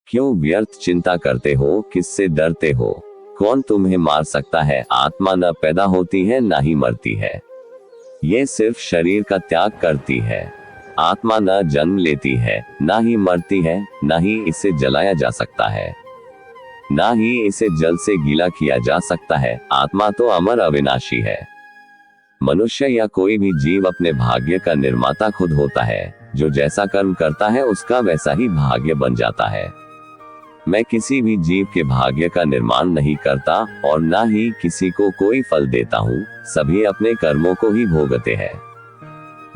क्यों व्यर्थ चिंता करते हो, किससे डरते हो? कौन तुम्हें मार सकता है? आत्मा न पैदा होती है न ही मरती है, ये सिर्फ शरीर का त्याग करती है। आत्मा न जन्म लेती है, न ही मरती है, न ही इसे जलाया जा सकता है, न ही इसे जल से गीला किया जा सकता है। आत्मा तो अमर अविनाशी है। मनुष्य या कोई भी जीव अपने भाग्य का निर्माता खुद होता है। जो जैसा कर्म करता है उसका वैसा ही भाग्य बन जाता है। मैं किसी भी जीव के भाग्य का निर्माण नहीं करता और ना ही किसी को कोई फल देता हूँ। सभी अपने कर्मों को ही भोगते हैं।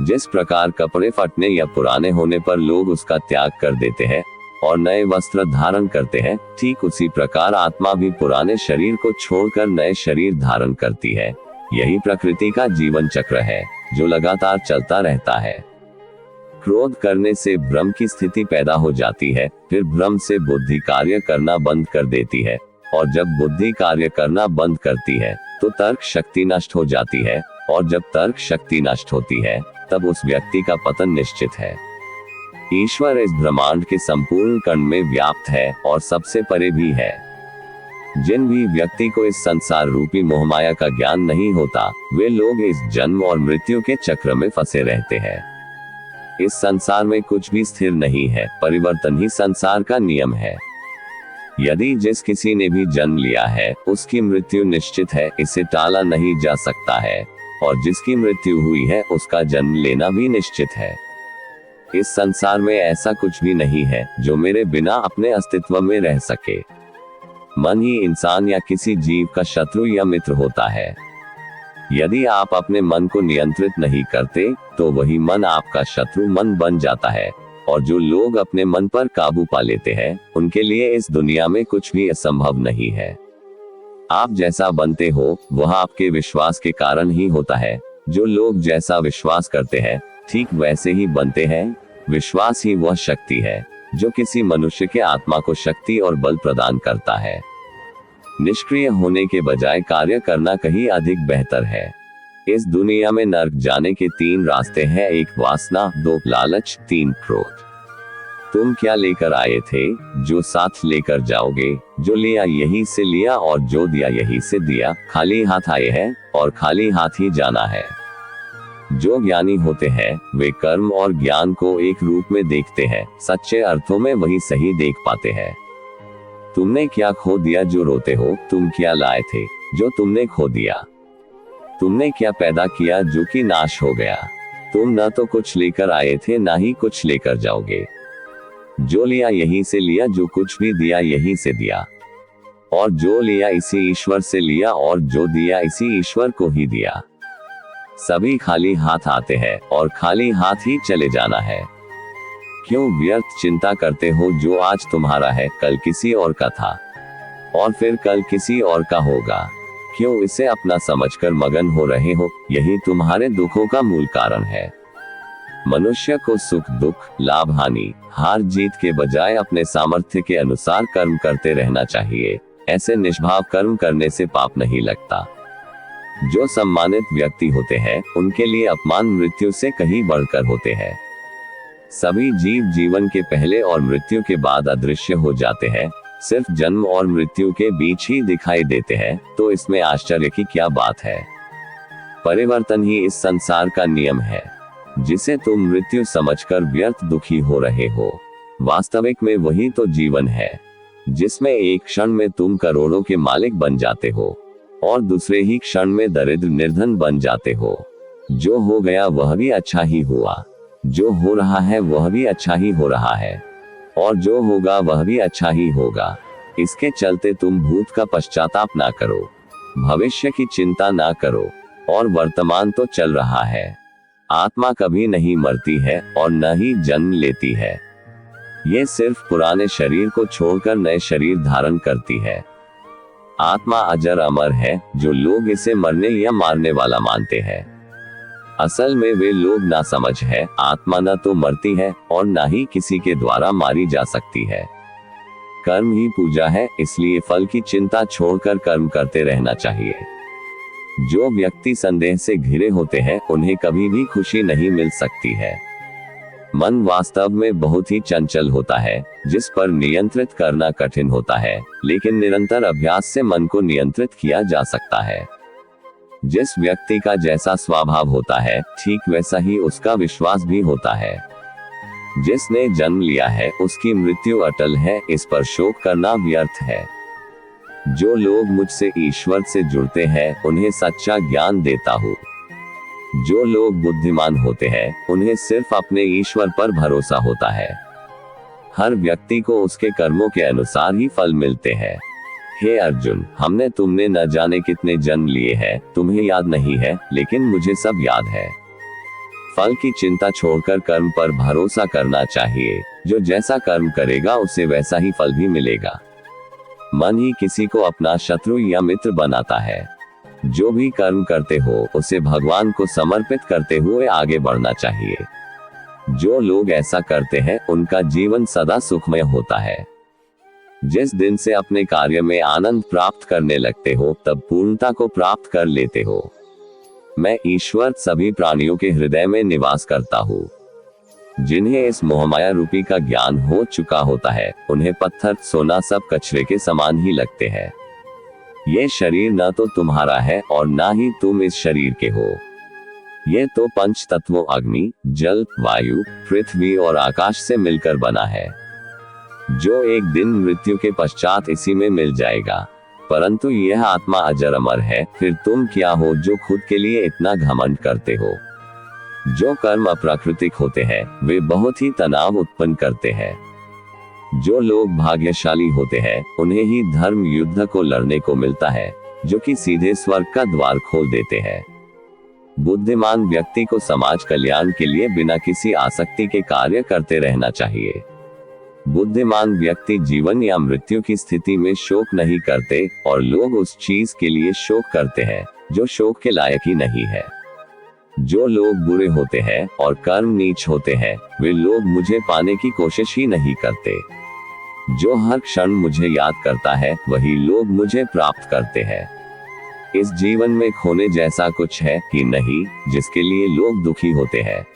जिस प्रकार कपड़े फटने या पुराने होने पर लोग उसका त्याग कर देते हैं और नए वस्त्र धारण करते हैं, ठीक उसी प्रकार आत्मा भी पुराने शरीर को छोड़कर नए शरीर धारण करती है। यही प्रकृति का जीवन चक्र है जो लगातार चलता रहता है। क्रोध करने से भ्रम की स्थिति पैदा हो जाती है, फिर भ्रम से बुद्धि कार्य करना बंद कर देती है और जब बुद्धि कार्य करना बंद करती है तो तर्क शक्ति नष्ट हो जाती है और जब तर्क शक्ति नष्ट होती है तब उस व्यक्ति का पतन निश्चित है। ईश्वर इस ब्रह्मांड के संपूर्ण कण में व्याप्त है और सबसे परे भी है। जिन भी व्यक्ति को इस संसार रूपी मोहमाया का ज्ञान नहीं होता, वे लोग इस जन्म और मृत्यु के चक्र में फंसे रहते हैं। इस संसार में कुछ भी स्थिर नहीं है, परिवर्तन ही संसार का नियम है। यदि जिस किसी ने भी जन्म लिया है उसकी मृत्यु निश्चित है, इसे टाला नहीं जा सकता है, और जिसकी मृत्यु हुई है उसका जन्म लेना भी निश्चित है। इस संसार में ऐसा कुछ भी नहीं है जो मेरे बिना अपने अस्तित्व में रह सके। मन ही इंसान या किसी जीव का शत्रु या मित्र होता है। यदि आप अपने मन को नियंत्रित नहीं करते तो वही मन आपका शत्रु मन बन जाता है, और जो लोग अपने मन पर काबू पा लेते हैं उनके लिए इस दुनिया में कुछ भी असंभव नहीं है। आप जैसा बनते हो वह आपके विश्वास के कारण ही होता है। जो लोग जैसा विश्वास करते हैं ठीक वैसे ही बनते हैं। विश्वास ही वह शक्ति है जो किसी मनुष्य के आत्मा को शक्ति और बल प्रदान करता है। निष्क्रिय होने के बजाय कार्य करना कहीं अधिक बेहतर है। इस दुनिया में नर्क जाने के 3 रास्ते हैं। 1 वासना, 2 लालच, 3 क्रोध। तुम क्या लेकर आए थे जो साथ लेकर जाओगे? जो लिया यही से लिया और जो दिया यही से दिया। खाली हाथ आए हैं और खाली हाथ ही जाना है। जो ज्ञानी होते हैं वे कर्म और ज्ञान को एक रूप में देखते हैं, सच्चे अर्थों में वही सही देख पाते हैं। तुमने क्या खो दिया जो रोते हो? तुम क्या लाए थे जो तुमने खो दिया? तुमने क्या पैदा किया जो कि नाश हो गया? तुम न तो कुछ लेकर आए थे ना ही कुछ लेकर जाओगे। जो लिया यहीं से लिया, जो कुछ भी दिया यहीं से दिया, और जो लिया इसी ईश्वर से लिया और जो दिया इसी ईश्वर को ही दिया। सभी खाली हाथ आते हैं और खाली हाथ ही चले जाना है। क्यों व्यर्थ चिंता करते हो? जो आज तुम्हारा है कल किसी और का था और फिर कल किसी और का होगा। क्यों इसे अपना समझकर मगन हो रहे हो? यही तुम्हारे दुखों का मूल कारण है। मनुष्य को सुख दुख, लाभ हानि, हार जीत के बजाय अपने सामर्थ्य के अनुसार कर्म करते रहना चाहिए। ऐसे निष्भाव कर्म करने से पाप नहीं लगता। जो सम्मानित व्यक्ति होते हैं उनके लिए अपमान मृत्यु से कहीं बढ़कर होते हैं। सभी जीव जीवन के पहले और मृत्यु के बाद अदृश्य हो जाते हैं, सिर्फ जन्म और मृत्यु के बीच ही दिखाई देते हैं। तो इसमें आश्चर्य की क्या बात है? परिवर्तन ही इस संसार का नियम है, जिसे तुम मृत्यु समझकर व्यर्थ दुखी हो रहे हो। वास्तविक में वही तो जीवन है, जिसमें एक क्षण में तुम करोड़ों के मालिक बन जाते हो और दूसरे ही क्षण में दरिद्र निर्धन बन जाते हो। जो हो गया वह भी अच्छा ही हुआ, जो हो रहा है वह भी अच्छा ही हो रहा है, और जो होगा वह भी अच्छा ही होगा। इसके चलते तुम भूत का पश्चाताप ना करो, भविष्य की चिंता ना करो, और वर्तमान तो चल रहा है। आत्मा कभी नहीं मरती है और न ही जन्म लेती है। ये सिर्फ पुराने शरीर को छोड़कर नए शरीर धारण करती है। आत्मा अजर अमर है। जो लोग इसे मरने या मारने वाला मानते हैं, असल में वे लोग ना समझ है। आत्मा न तो मरती है और ना ही किसी के द्वारा मारी जा सकती है। कर्म ही पूजा है, इसलिए फल की चिंता छोड़कर कर्म करते रहना चाहिए। जो व्यक्ति संदेह से घिरे होते हैं उन्हें कभी भी खुशी नहीं मिल सकती है। मन वास्तव में बहुत ही चंचल होता है, जिस पर नियंत्रित करना कठिन होता है, लेकिन निरंतर अभ्यास से मन को नियंत्रित किया जा सकता है। जिस व्यक्ति का जैसा स्वभाव होता है, ठीक वैसा ही उसका विश्वास भी होता है। जिसने जन्म लिया है उसकी मृत्यु अटल है, इस पर शोक करना व्यर्थ है। जो लोग मुझसे ईश्वर से जुड़ते हैं उन्हें सच्चा ज्ञान देता हूँ। जो लोग बुद्धिमान होते हैं उन्हें सिर्फ अपने ईश्वर पर भरोसा होता है। हर व्यक्ति को उसके कर्मों के अनुसार ही फल मिलते हैं। हे अर्जुन, हमने तुमने न जाने कितने जन्म लिए हैं, तुम्हें याद नहीं है, लेकिन मुझे सब याद है। फल की चिंता छोड़कर कर्म पर भरोसा करना चाहिए। जो जैसा कर्म करेगा उसे वैसा ही फल भी मिलेगा। मन ही किसी को अपना शत्रु या मित्र बनाता है। जो भी कर्म करते हो उसे भगवान को समर्पित करते हुए आगे बढ़ना चाहिए। जो लोग ऐसा करते हैं उनका जीवन सदा सुखमय होता है। जिस दिन से अपने कार्य में आनंद प्राप्त करने लगते हो तब पूर्णता को प्राप्त कर लेते हो। मैं ईश्वर सभी प्राणियों के हृदय में निवास करता हूँ। जिन्हें इस मोहमाया रूपी का ज्ञान हो चुका होता है उन्हें पत्थर सोना सब कचरे के समान ही लगते हैं। ये शरीर न तो तुम्हारा है और ना ही तुम इस शरीर के हो। ये तो पंच तत्वों अग्नि, जल, वायु, पृथ्वी और आकाश से मिलकर बना है, जो एक दिन मृत्यु के पश्चात इसी में मिल जाएगा। परंतु यह आत्मा अजर अमर है। फिर तुम क्या हो जो खुद के लिए इतना घमंड करते हो? जो कर्म अप्राकृतिक होते हैं वे बहुत ही तनाव उत्पन्न करते हैं। जो लोग भाग्यशाली होते हैं उन्हें ही धर्म युद्ध को लड़ने को मिलता है, जो कि सीधे स्वर्ग का द्वार खोल देते हैं। बुद्धिमान व्यक्ति को समाज कल्याण के लिए बिना किसी आसक्ति के कार्य करते रहना चाहिए। बुद्धिमान व्यक्ति जीवन या मृत्यु की स्थिति में शोक नहीं करते और लोग उस चीज के लिए शोक करते हैं जो शोक के लायक ही नहीं है। जो लोग बुरे होते हैं और कर्म नीच होते हैं वे लोग मुझे पाने की कोशिश ही नहीं करते। जो हर क्षण मुझे याद करता है वही लोग मुझे प्राप्त करते हैं। इस जीवन में खोने जैसा कुछ है कि नहीं जिसके लिए लोग दुखी होते हैं।